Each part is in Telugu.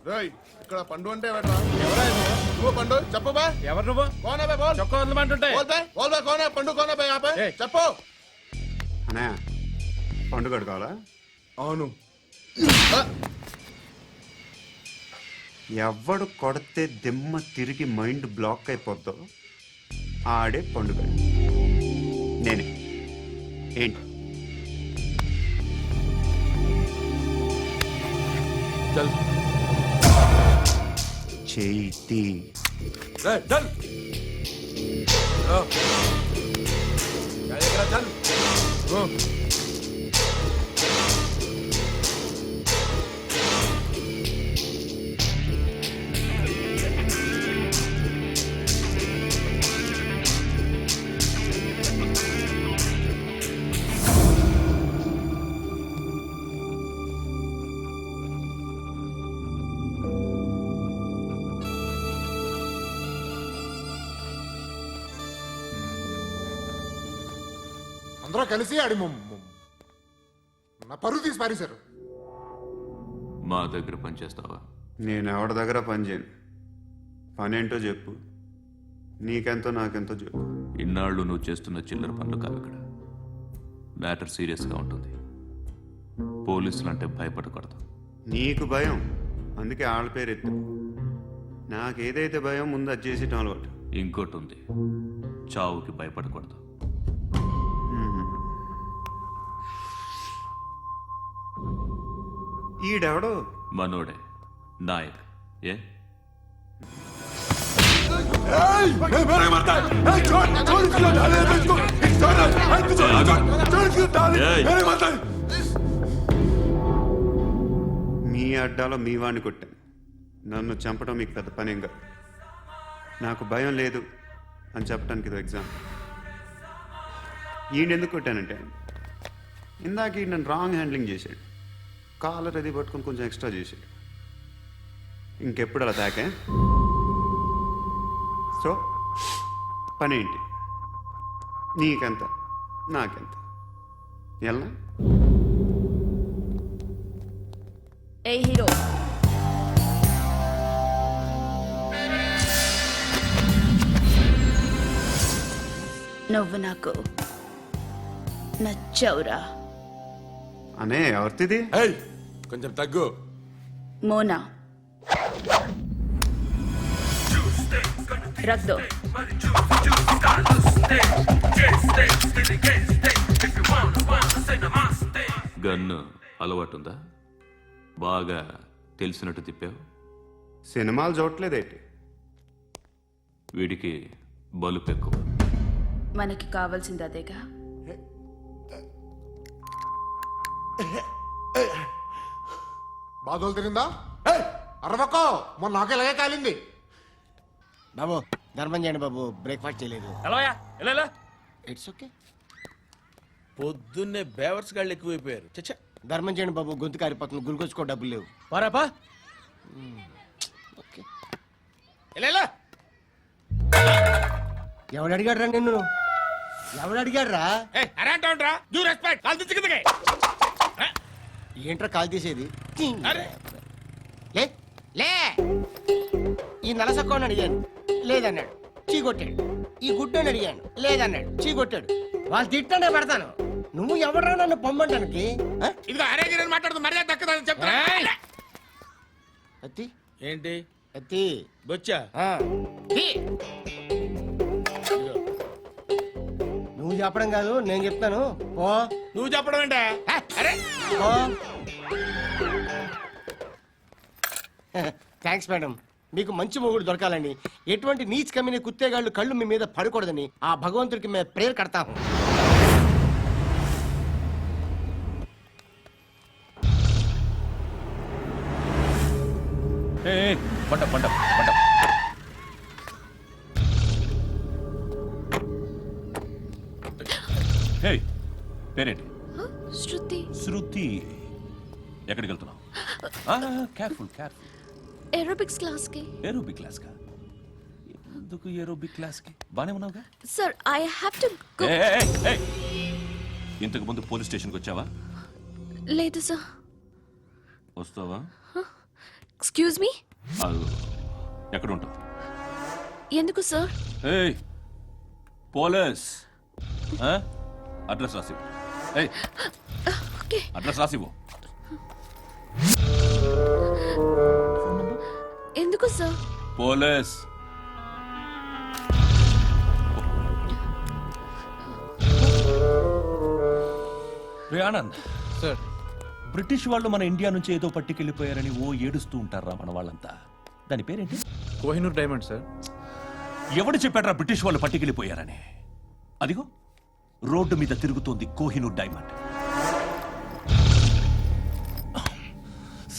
రేయ్ ఇక్కడ పండు అంటే ఎవరా నువ్వు పండు చెప్పు బా ఎవరు నువ్వు కోనే బే బోల్ చొక్కా వదలమంటుంటే బోల్ బే కోనే పండు కోనే బే ఆపే చెప్పు అన్నయ్య పండుగ కావాలా? అవును ఎవడు కొడితే దిమ్మ తిరిగి మైండ్ బ్లాక్ అయిపోద్దో ఆడే పండుగ. నేనే. ఏంటి? చల్ చేతి రేయ్ చల్ చల్ అందరూ కలిసి ఆడి నా పరువు తీసి పారేశారు. మా దగ్గర పనిచేస్తావా? నేను ఎవరి దగ్గర పని చేయను. పని ఏంటో చెప్పు. నీకెంతో నాకెంతో చెప్పు. ఇన్నాళ్ళు నువ్వు చేస్తున్న చిల్లర పనులు కావు ఇక్కడ. మ్యాటర్ సీరియస్గా ఉంటుంది. పోలీసులు అంటే భయపడకూడదు. నీకు భయం, అందుకే ఆళ్ళ పేరు ఎత్తు. నాకేదైతే భయం ముందు అది చేసేటం అలవాటు. ఇంకోటి ఉంది, చావుకి భయపడకూడదు. ఈడెవడో మనోడే నాయక్. ఏ మీ అడ్డాలో మీ వాడిని కొట్టాను. నన్ను చంపడం మీకు పెద్ద పనేం కాదు. నాకు భయం లేదు అని చెప్పడానికి ఇది ఎగ్జామ్. ఈయన ఎందుకు కొట్టానంటే ఇందాక ఈ నన్ను రాంగ్ హ్యాండ్లింగ్ చేశాడు. కాలర్ అది పట్టుకొని కొంచెం ఎక్స్ట్రా చేశాడు. ఇంకెప్పుడు అలా తాకే. సో పని ఏంటి? నీకెంత నాకెంత ఎలా? ఏ హీరో, నువ్వు నాకు నచ్చవురా. అనే ఎవరిది? కొంచెం తగ్గు. మోనా రక్ దో. గన్ను అలవాటుందా? బాగా తెలిసినట్టు తిప్పావు. సినిమాలు చూడట్లేదేంటి? వీడికి బలుపు ఎక్కువ. మనకి కావాల్సింది అదేగా. బాధలు తిరిందా? అరవకో, మొన్న నాకు ఇలాగే కాలింది. బాబు ధర్మం చేయండి బాబు, బ్రేక్ఫాస్ట్ చేయలేదు. ఎలా ఇట్స్ ఓకే. పొద్దున్నే బేవర్స్ గాళ్ళు ఎక్కువైపోయారు. చచ్చా, ధర్మం చేయండి బాబు, గొంతు కారిపోతుంది, గురికొచ్చుకో డబ్బులు లేవు. పారాపా. ఓకే. ఎలా ఎవడు అడిగాడు రా నిన్ను? ఎవడు అడిగాడు రా? అరే అంటావుంట్రా, డ్యూ రెస్పెక్ట్. కాల్ తెచ్చి కిందకి. ఏంట్రా కాల్ తీసేది? అరే లే లే. ఈ నలసక్కని అడిగాను, లేదన్నాడు, చీ కొట్టాడు. ఈ గుడ్డని అడిగాను, లేదన్నాడు, చీ కొట్టాడు. వాళ్ళు తిట్టానే పెడతాను. నువ్వు ఎవడరా నన్ను పొమ్మంటానికి? ఇదిగో అరే గిరని మాట్లాడుతూ మర్యాద దక్కదని చెప్తా. అత్తి ఏంటి అత్తి బొచ్చా? నువ్వు చెప్పడం కాదు, నేను చెప్తాను. ఓ నువ్వు చెప్పడం ఏంటే? అరే ఓ థ్యాంక్స్ మేడం. మీకు మంచి మొగుడు దొరకాలని, ఎటువంటి నీచ్ కమ్మిన కుత్తేగాళ్ళు కళ్ళు మీ మీద పడకూడదని ఆ భగవంతుడికి మేము ప్రేయర్ కడతాము. పంట పంట పంట. హే, పేరేంటి? శృతి. శృతి. ఎక్కడికి వెళ్తున్నావు? Careful careful. ఏరోబిక్స్ క్లాస్ కి. ఏరోబిక్ క్లాస్ కా? ఎందుకు ఏరోబిక్ క్లాస్ కి? బానే ఉన్నావుగా? Sir I have to go. ఇంతకు ముందు పోలీస్ స్టేషన్కి వచ్చావా? లేదు సార్. వస్తావా? ఎక్స్క్యూజ్ ఎక్స్క్యూజ్ మీ, అది ఎక్కడ ఉంటావు? ఎందుకు సార్? ఏయ్ పోలీస్, అడ్రస్ రాసివ్వు. ఏయ్ ఓకే. అడ్రస్ రాసివ్వు. ఎందుకు సార్? పోలీస్. రే ఆనంద్ సార్, బ్రిటిష్ వాళ్ళు మన ఇండియా నుంచి ఏదో పట్టుకెళ్ళిపోయారని ఓ ఏడుస్తూ ఉంటారా మన వాళ్ళంతా? దాని పేరేంటి? Kohinoor diamond sir. ఎవడు చెప్పాడ్రా బ్రిటిష్ వాళ్ళు పట్టుకెళ్ళిపోయారని? అదిగో రోడ్డు మీద తిరుగుతోంది కోహినూర్ డైమండ్.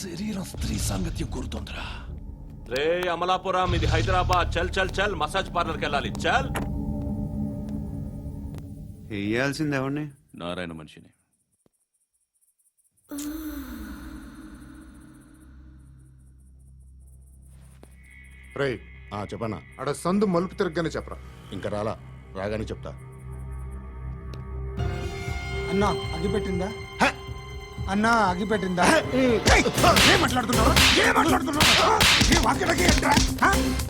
శరీరం స్త్రీ సాంగత్యం కోరుతోందిరా. రే అమలాపురం, ఇది హైదరాబాద్. చల్ చల్ చల్, మసాజ్ పార్లర్కి వెళ్ళాలి. చల్. వేయాల్సింది ఎవరిని? నారాయణ మనిషిని. రే చెప్పనా అడ సందు మలుపు తిరగగానే చెప్పరా. ఇంకా రాగానే చెప్తా. అన్నా అగిపెట్టిందా? అన్నా అగిపెట్టిందా? ఏం మాట్లాడుతున్నావు? ఏం మాట్లాడుతున్నావు? ఏ వాక్యలకి ఏంట్రా?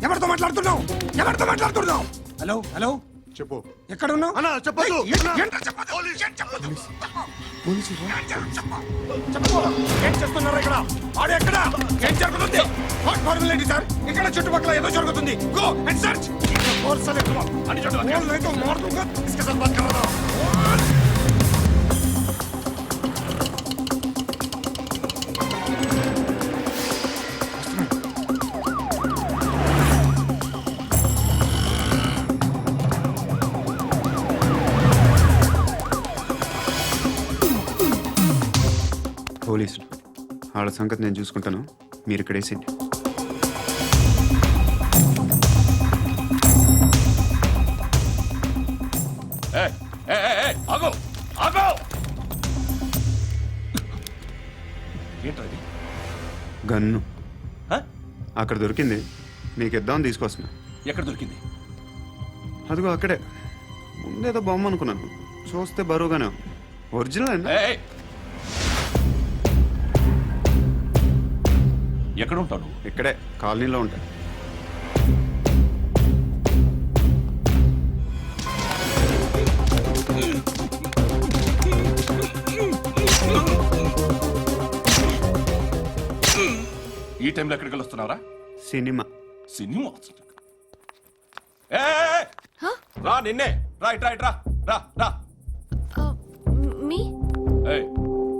ఎవరితో మాట్లాడుతున్నావు? ఎవరితో మాట్లాడుతున్నావు? హలో హలో, చెప్పు. ఎక్కడ ఉన్నావు? అన్నా చెప్పదు. ఏం చేస్తున్నారు ఇక్కడ? ఆడు ఎక్కడ? ఏం జరుగుతుంది? వాట్ ఫార్మల్ ఏంటి సార్? ఇక్కడ చుట్టుపక్కల ఏదో జరుగుతుంది. Go and search. అని పోలీసులు వాళ్ళ సంగతి నేను చూసుకుంటాను, మీరు ఇక్కడ వేసేయండి. ఆగో ఆగో. ఏంటది? గన్ను హ? అక్కడ దొరికింది, మీకు ఇద్దామని తీసుకొస్తున్నా. ఎక్కడ దొరికింది? అదిగో అక్కడే. ముందేదో బొమ్మ అనుకున్నాను, చూస్తే బరువుగానే ఉంది. ఒరిజినల్ అండి. ఏయ్! ఎక్కడ ఉంటావు నువ్వు? ఇక్కడే కాలనీలో ఉంటాయి. ఈ టైంలో ఎక్కడికి వస్తున్నావురా? సినిమా. సినిమా. ఏయ్! రా నిన్నే. రా ఇట్రా ఇట్రా. రా రా. మీ ఏయ్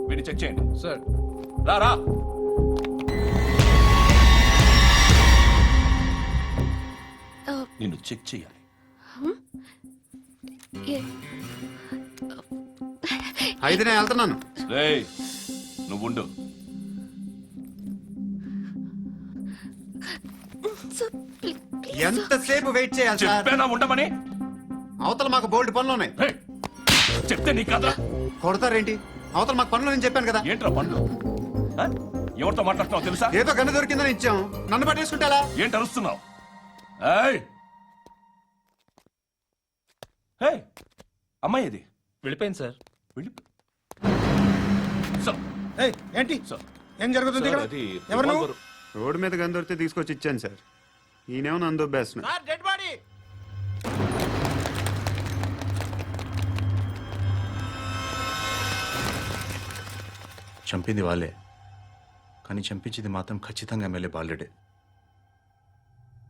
వీడిని చెక్ చేయండి. సార్. రా రా. నిన్ను చెక్ చేయాలి. అయితే నేను వెళ్తున్నాను. రేయ్ నువ్వుండు. ఎంతసేపు వెయిట్ చేయాలి సార్? చెప్పేనా ఉండమని? అవతల మాకు బోల్డ్ పనులు ఉన్నాయి. ఏయ్! చెప్తే నీకు కదా. కొడతారేంటి? అవతల మాకు పనులు నేను చెప్పాను కదా. ఏంట్రా పండ్లు? ఆ? ఎవరితో మాట్లాడుతున్నావు తెలుసా? ఏదో గన్ను దొరికిందని ఇచ్చాం, నన్ను పట్టేసుకుంటా? ఏంటి అరుస్తున్నావు? ఏయ్! ఏయ్! అమ్మాయి ఇది వెళ్ళిపోయింది సార్. వెళ్ళి సార్, ఏయ్, ఏంటి సార్. ఏం జరుగుతుంది ఇక్కడ? అది ఎవరు నువ్వు? రివాల్వర్. రోడ్డు మీద గన్ను దొరికితే తీసుకొచ్చి ఇచ్చాను సార్. ఈయనేమో నన్ను దొబ్బేస్తున్నా. Sir dead body. చంపింది వాళ్ళే, కానీ చంపించింది మాత్రం ఖచ్చితంగా ఎమ్మెల్యే బాలుడే.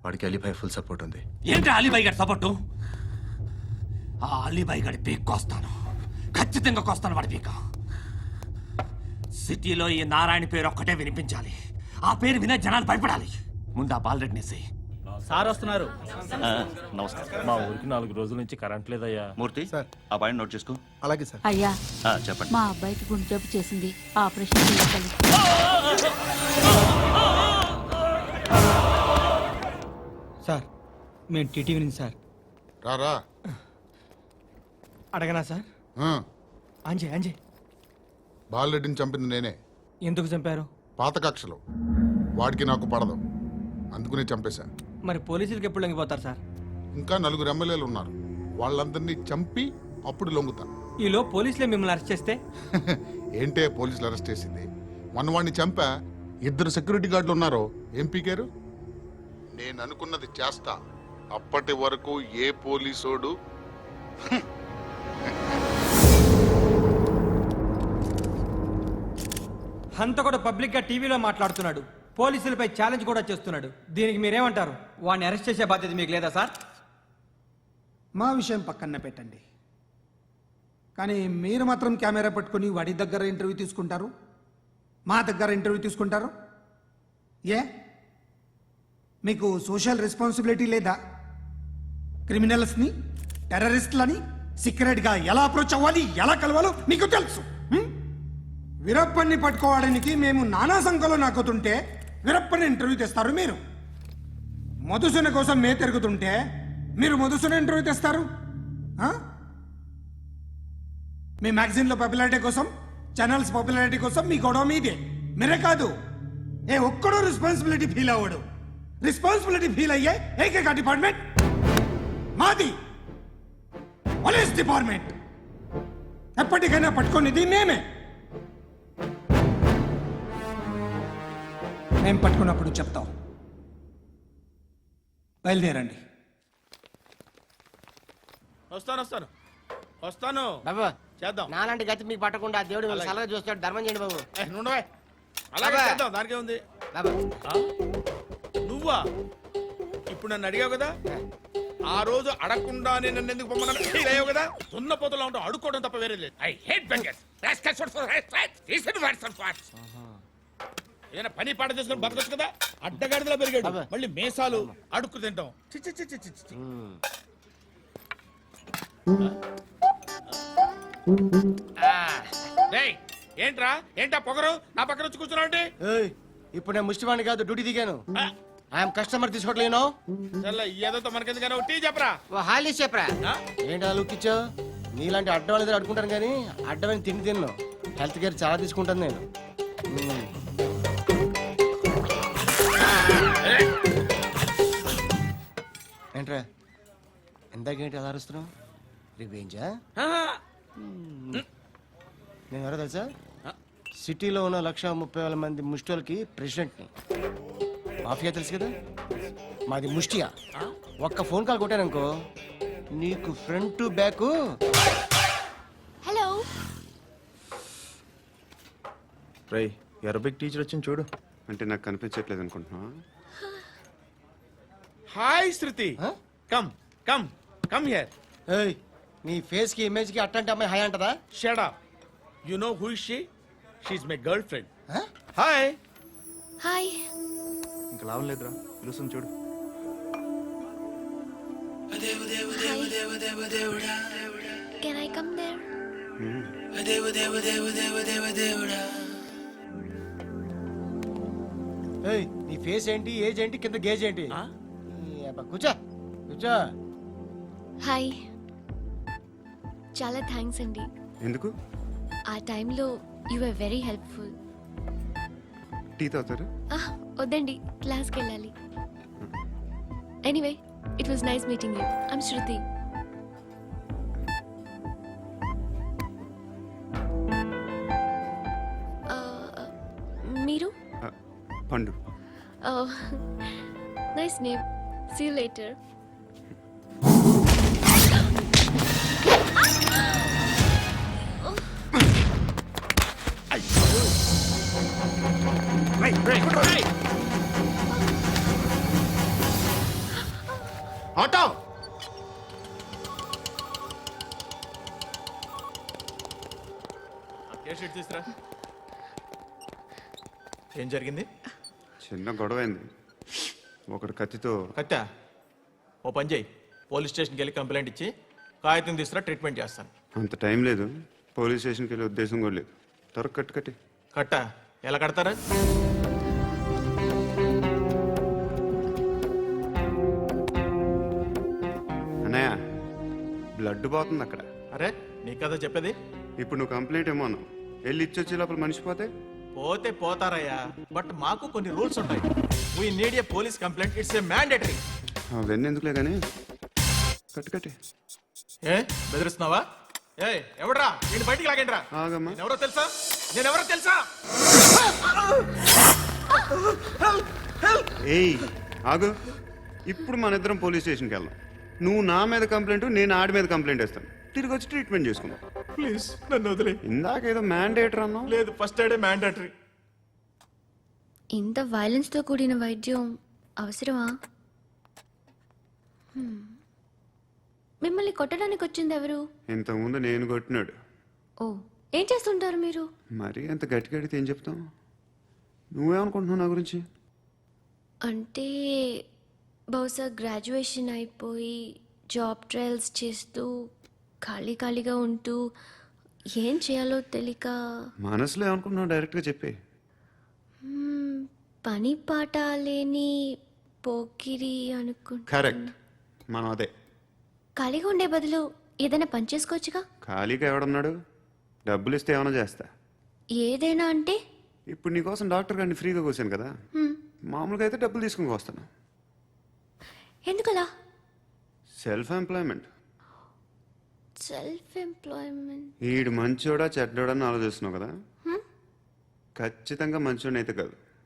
వాడికి అలీభాయ్ ఫుల్ సపోర్ట్ ఉంది. ఏంటి అలీబాయి గారి సపోర్టు? ఆ అలీబాయి గారి పీక్ కోస్తాను, ఖచ్చితంగా కోస్తాను వాడి పీక. సిటీలో ఈ నారాయణ పేరు ఒక్కటే వినిపించాలి. ఆ పేరు వినే జనాలు భయపడాలి. ముందు ఆ బాలరెడ్డిని వేసేయ్. సార్ వస్తున్నారు. నమస్కారం. మా ఊరికి 4 రోజుల నుంచి కరెంట్ లేదయ్యా. మూర్తి ఆ పాయింట్ నోట్ చేసుకో. అలాగే సార్. అయ్యా, చెప్పండి. మా అబ్బాయికి గుండె జబ్బు చేసింది, ఆపరేషన్ చేయాలి. సార్ మేము టీటీవీ నుంచి సార్. రా. అడగనా సార్? అంజయ్ అంజయ్ బాలరెడ్డిని చంపింది నేనే. ఎందుకు చంపారు? పాత కక్షలు. వాడికి నాకు పడదు, అందుకునే చంపేశా. మరి పోలీసులకి ఎప్పుడు లొంగిపోతారు సార్? ఇంకా 4 ఎమ్మెల్యేలు ఉన్నారు, వాళ్ళందరినీ చంపి అప్పుడు లొంగుతా. ఈలో పోలీసులే మిమ్మల్ని అరెస్ట్ చేస్తే? ఏంటే పోలీసులు అరెస్ట్ చేసింది? మొన్న వాడిని చంపా, 2 సెక్యూరిటీ గార్డులు ఉన్నారు ఏం పీకారు? నేను అనుకున్నది చేస్తా. అప్పటి వరకు ఏ పోలీసోడు అంత కూడా పబ్లిక్ గా టీవీలో మాట్లాడుతున్నాడు, పోలీసులపై ఛాలెంజ్ కూడా చేస్తున్నాడు. దీనికి మీరేమంటారు? వాడిని అరెస్ట్ చేసే బాధ్యత మీకు లేదా సార్? మా విషయం పక్కన పెట్టండి, కానీ మీరు మాత్రం కెమెరా పట్టుకొని వాడి దగ్గర ఇంటర్వ్యూ తీసుకుంటారు, మా దగ్గర ఇంటర్వ్యూ తీసుకుంటారు. ఏ మీకు సోషల్ రెస్పాన్సిబిలిటీ లేదా? క్రిమినల్స్ని, టెర్రరిస్టులని సీక్రెట్గా ఎలా అప్రోచ్ అవ్వాలి, ఎలా కలవాలో మీకు తెలుసు. వీరప్పన్ని పట్టుకోవడానికి మేము నానా సంఖ్యలో నాకుతుంటే వీరప్పని ఇంటర్వ్యూ తెస్తారు మీరు. మధుసూన కోసం మే తిరుగుతుంటే మీరు మధుసూన ఇంటర్వ్యూ తెస్తారు. మీ మ్యాగజైన్లో పాపులారిటీ కోసం, ఛానల్స్ పాపులారిటీ కోసం మీ గొడవ మీదే. మీరే కాదు, ఏ ఒక్కడో రెస్పాన్సిబిలిటీ ఫీల్ అవ్వడు. రెస్పాన్సిబిలిటీ ఫీల్ అయ్యే ఏకైక డిపార్ట్మెంట్ మాది, పోలీస్ డిపార్ట్మెంట్. ఎప్పటికైనా పట్టుకునేది మేమే. మేము పట్టుకున్నప్పుడు చెప్తాం. బయలుదేరండి. వస్తాను బాబు చేద్దాం. నాలాంటి గతి మీకు పట్టకుండా దేవుడు మిమ్మల్ని సలహా చూస్తాడు. ధర్మం చేయండి బాబు. నుండవే అలాగే అబ్బా. చేద్దాం, దానికే ఉంది. బాబు నువ్వా ఇప్పుడు నన్ను అడిగావు కదా, ఆ రోజు అడగకుండానే నన్ను ఎందుకు పొమ్మన్నా ఫీల్ అయ్యావు కదా. సున్న పోతలో ఉంటావు, అడుక్కోవడం తప్ప వేరే లేదు. I hate bangers. ఏదైనా పని పాట చేసుకుని బతకొచ్చు కదా. అడ్డగాడిదలా పెరిగాడు, అబ్బా. మళ్ళీ మేసాలు అడుక్కు తింటాం. చి చి చి చి చి చి. రేయ్, ఏంటా పొగరు నా పక్కన వచ్చి కూర్చున్నావు అంటే? ఏయ్, ఇప్పుడు నేను ముష్టివాణి కాదు, డ్యూటీ దిగాను. ఐఎమ్ కస్టమర్ తీసుకోవట్లేను. ఏదో మనకెందుకైనా టీ చెప్పరా. ఓ హాలీ చెప్పరా. ఆ? ఏంటి అలా లుక్ ఇచ్చావు? నీలాంటి అడ్డం వాళ్ళ దగ్గర అడుకుంటాను కానీ అడ్డమైన తిండి తిన్ను. హెల్త్ కేర్ చాలా తీసుకుంటాను నేను. ఏంట్రా ఎందాకేంటి అలా అరుస్తున్నావు? రివేంజా? నేను ఎవరో తెలుసా? సిటీలో ఉన్న 130,000 మంది ముష్టిలకి ప్రెసిడెంట్ని. మాఫియా తెలుసు కదా, మాది ముష్టియా. ఒక్క ఫోన్ కాల్ కొట్టాననుకో నీకు ఫ్రంట్ టు బ్యాక్. హలో. రై అరబిక్ టీచర్ వచ్చింది చూడు. అంటే నాకు కనిపించట్లేదు అనుకుంటున్నా. Hi Shruti, come come come here. ఏయ్, నీ ఫేస్ కి ఇమేజ్ కి అట్టంటే అమ్మాయి హాయ్ అంటదా? Shut up. You know who is she? She is my girlfriend. Hi. Hi. ఇంకా లాభం లేదురా, పిలుస్తుంది చూడు. Can I come there? ఏయ్, నీ ఫేస్ ఏంటి, ఏజ్ ఏంటి, కింద గేజ్ ఏంటి? ఈ అబ్బా, కూర్చో కూర్చో. హాయ్. చాలా థ్యాంక్స్ అండి. ఎందుకు? ఆ టైంలో you are very helpful. Tea తాగుతారు? వద్దండి, క్లాస్కి వెళ్ళాలి. Anyway, it was nice meeting you. I'm Shruti. మీరు? Pandu. Nice name. See you later. Auto తీసురా. ఏం జరిగింది? చిన్న గొడవ అయింది. ఒకడు కత్తితో. కత్తా? ఓ పని చేయి, పోలీస్ స్టేషన్కి వెళ్ళి కంప్లైంట్ ఇచ్చి కాగితం తీసుకురా, ట్రీట్మెంట్ చేస్తాను. అంత టైం లేదు, పోలీస్ స్టేషన్కి వెళ్ళే ఉద్దేశం కూడా లేదు. త్వరగా కట్టు కట్టి. కట్టా? ఎలా కడతారా? అన్నయ్య, బ్లడ్ పోతుంది అక్కడ. అరే, నీ కదా చెప్పేది. ఇప్పుడు నువ్వు కంప్లైంట్ ఏమో అన్నావు, వెళ్ళి ఇచ్చొచ్చే లోపల మనిషి పోతే? పోతే పోతారయ్యా, బట్ మాకు కొన్ని రూల్స్ ఉంటాయి. We need a police complaint, it's a mandatory. అవన్నీ ఎందుకులే కానీ కట్టు కట్టి. ఏ బెదిరిస్తున్నావా? ఏ ఎవడ్రా నేను బయటికి లాగండి రా. ఆగమ్మా. ఎవరో తెలుసా? నేను ఎవరో తెలుసా? ఏయ్ ఆగు, ఇప్పుడు మన ఇద్దరం పోలీస్ స్టేషన్కి వెళ్దాం. నువ్వు నా మీద కంప్లైంట్, నేను ఆడి మీద కంప్లైంట్ వేస్తాను. తిరిగి వచ్చి ట్రీట్మెంట్ చేసుకుందాం. ప్లీజ్ నన్ను వదిలే. ఇందాకేదో మ్యాండేటర్ అన్నావు. లేదు, ఫస్ట్ ఎయిడే మ్యాండేటరీ. ఇంత వైలెన్స్తో కూడిన వైద్యం అవసరమా? మిమ్మల్ని కొట్టడానికి వచ్చింది ఎవరు? ఇంతకుముందు నేను కొట్టినాడు. ఓ, ఏం చేస్తుంటారు మీరు? మరి అంత గట్టిగా అడిగితే ఏం చెప్తాం? నువ్వేమనుకుంటున్నావు నా గురించి? అంటే బహుశా గ్రాడ్యుయేషన్ అయిపోయి జాబ్ ట్రయల్స్ చేస్తూ ఖాళీగా ఉంటూ ఏం చేయాలో తెలియక మనసులో ఏమనుకుంటున్నావు డైరెక్ట్గా చెప్పే. పని పాట లేని పోకిరి అనుకుంటా. కరెక్ట్, మనం అదే. ఖాళీగా ఉండే బదులు ఏదైనా పని చేసుకోవచ్చుగా. ఖాళీగా ఎవడన్నాడు? డబ్బులు ఇస్తే ఏమైనా చేస్తా. ఏదైనా అంటే? ఇప్పుడు నీకోసం డాక్టర్ గారిని ఫ్రీగా కూర్చాను కదా, మామూలుగా అయితే డబ్బులు తీసుకుని వస్తాను. ఎందుకలా? Self employment. Self employment. ఈడు మంచోడా చెడ్డోడా అని ఆలోచిస్తున్నావు కదా, ఖచ్చితంగా మంచోడని అయితే కాదు.